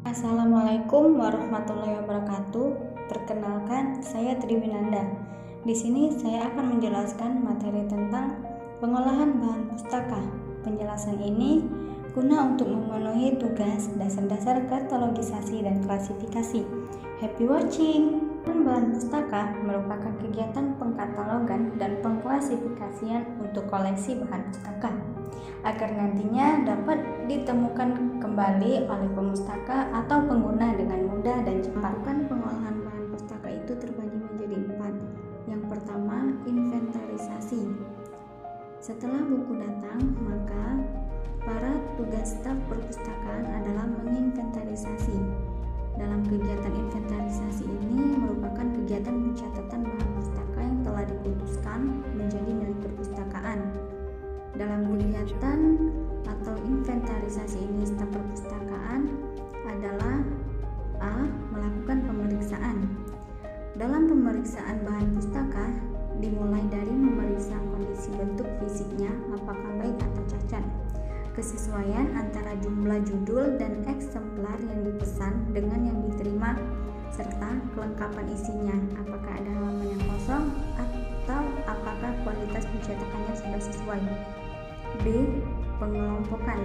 Assalamualaikum warahmatullahi wabarakatuh. Perkenalkan, saya Triwinanda. Di sini saya akan menjelaskan materi tentang pengolahan bahan pustaka. Penjelasan ini guna untuk memenuhi tugas dasar-dasar katalogisasi dan klasifikasi. Happy watching! Bahan pustaka merupakan kegiatan pengkatalogan dan pengklasifikasian untuk koleksi bahan pustaka agar nantinya dapat ditemukan kembali oleh pemustaka atau pengguna dengan mudah dan cepat. Pengolahan bahan pustaka itu terbagi menjadi 4. Yang pertama, inventarisasi. Setelah buku datang, maka para tugas staf perpustakaan adalah menginventarisasi. Dalam kegiatan inventarisasi ini merupakan kegiatan pencatatan bahan pustaka yang telah diputuskan menjadi milik perpustakaan. Dalam kegiatan atau inventarisasi ini, staf perpustakaan adalah A. Melakukan pemeriksaan. Dalam pemeriksaan bahan pustaka dimulai dari memeriksa kondisi bentuk fisiknya, apakah baik atau cacat, kesesuaian antara jumlah judul dan eksemplar yang dipesan dengan yang diterima, serta kelengkapan isinya, apakah ada halaman yang kosong atau apakah kualitas pencetakannya sudah sesuai. B. Pengelompokan.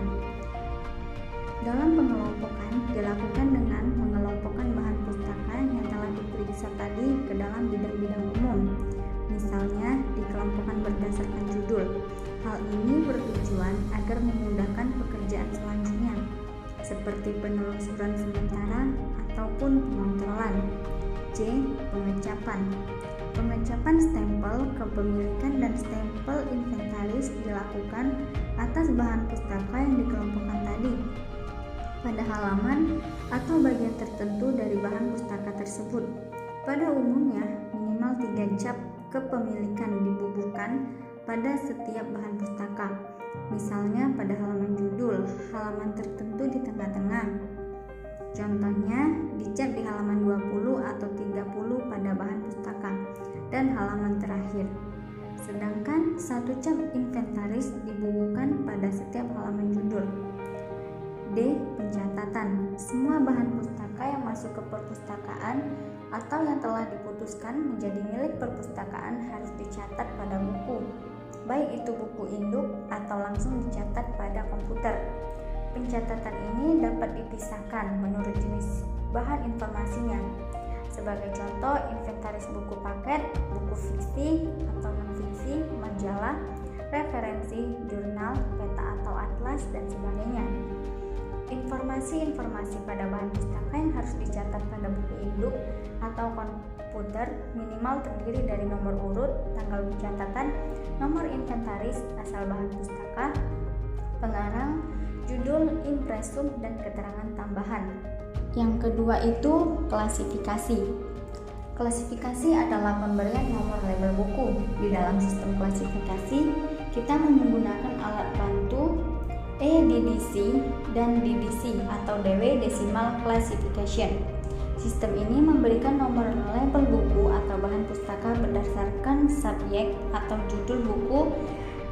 Dalam pengelompokan dilakukan dengan mengelompokkan bahan pustaka yang telah diperiksa tadi ke dalam bidang-bidang umum. Misalnya dikelompokkan berdasarkan judul. Hal ini bertujuan agar memudahkan pekerjaan selanjutnya, seperti penelusuran sementara ataupun pengontrolan. C. Pengecapan. Pengecapan stempel kepemilikan dan stempel inventaris dilakukan atas bahan pustaka yang dikelompokkan tadi pada halaman atau bagian tertentu dari bahan pustaka tersebut. Pada umumnya, minimal 3 cap kepemilikan dibubuhkan pada setiap bahan pustaka. Misalnya pada halaman judul, halaman tertentu di tengah-tengah. Contohnya, dicap di halaman 20 atau 30 pada bahan pustaka dan halaman terakhir. Sedangkan 1 cap inventaris dibubuhkan pada setiap halaman judul. D. Pencatatan. Semua bahan pustaka yang masuk ke perpustakaan atau yang telah diputuskan menjadi milik perpustakaan harus dicatat pada buku, baik itu buku induk atau langsung dicatat pada komputer. Pencatatan ini dapat dipisahkan menurut jenis bahan informasinya. Sebagai contoh, inventaris buku paket, buku fiksi atau non-fiksi, majalah, referensi, jurnal, peta atau atlas, dan sebagainya. Informasi-informasi pada bahan pustaka yang harus dicatat pada buku induk atau komputer minimal terdiri dari nomor urut, tanggal pencatatan, nomor inventaris, asal bahan pustaka, pengarang, judul, impresum, dan keterangan tambahan. Yang kedua itu klasifikasi. Klasifikasi adalah pemberian nomor label buku. Di dalam sistem klasifikasi, kita menggunakan alat bantu EDDC dan DDC atau DW Decimal Classification. Sistem ini memberikan nomor label buku atau bahan pustaka berdasarkan subjek atau judul buku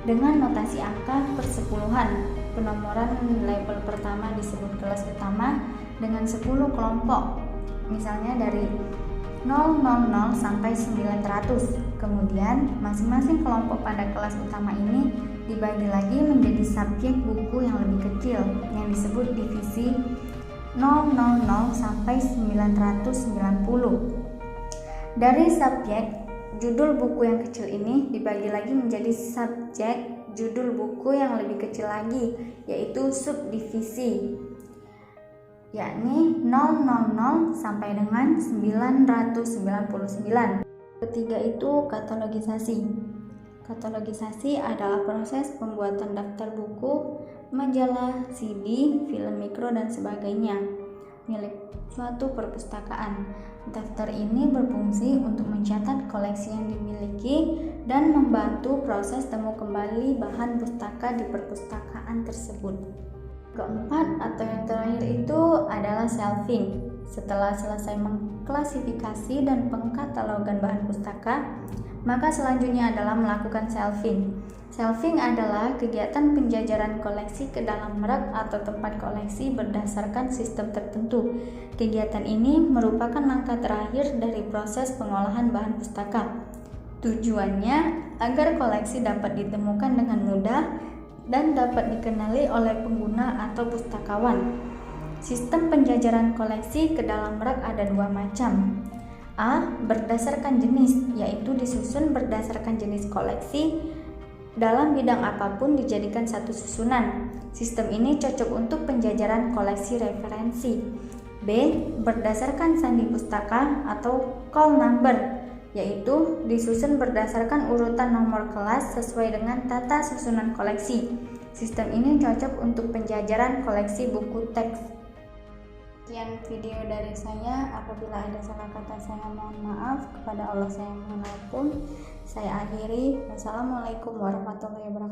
dengan notasi angka persepuluhan. Penomoran label pertama disebut kelas utama dengan 10 kelompok, misalnya dari 000 sampai 900. Kemudian masing-masing kelompok pada kelas utama ini dibagi lagi menjadi subjek buku yang lebih kecil yang disebut divisi 000 sampai 990. Dari subjek judul buku yang kecil ini dibagi lagi menjadi subjek judul buku yang lebih kecil lagi, yaitu subdivisi, yakni 000 sampai dengan 999. Ketiga itu katalogisasi. Katalogisasi adalah proses pembuatan daftar buku, majalah, CD, film mikro, dan sebagainya milik suatu perpustakaan. Daftar ini berfungsi untuk mencatat koleksi yang dimiliki dan membantu proses temu kembali bahan pustaka di perpustakaan tersebut. Keempat atau yang terakhir itu adalah shelving. Setelah selesai mengklasifikasi dan pengkatalogan bahan pustaka, maka selanjutnya adalah melakukan shelving. Shelving adalah kegiatan penjajaran koleksi ke dalam rak atau tempat koleksi berdasarkan sistem tertentu. Kegiatan ini merupakan langkah terakhir dari proses pengolahan bahan pustaka. Tujuannya agar koleksi dapat ditemukan dengan mudah dan dapat dikenali oleh pengguna atau pustakawan. Sistem penjajaran koleksi ke dalam rak ada dua macam. A. Berdasarkan jenis, yaitu disusun berdasarkan jenis koleksi dalam bidang apapun dijadikan satu susunan. Sistem ini cocok untuk penjajaran koleksi referensi. B. Berdasarkan sandi pustaka atau call number, yaitu disusun berdasarkan urutan nomor kelas sesuai dengan tata susunan koleksi. Sistem ini cocok untuk penjajaran koleksi buku teks. Sekian video dari saya. Apabila ada salah kata saya mohon maaf. Kepada Allah saya mohon ampun. Saya akhiri. Wassalamualaikum warahmatullahi wabarakatuh.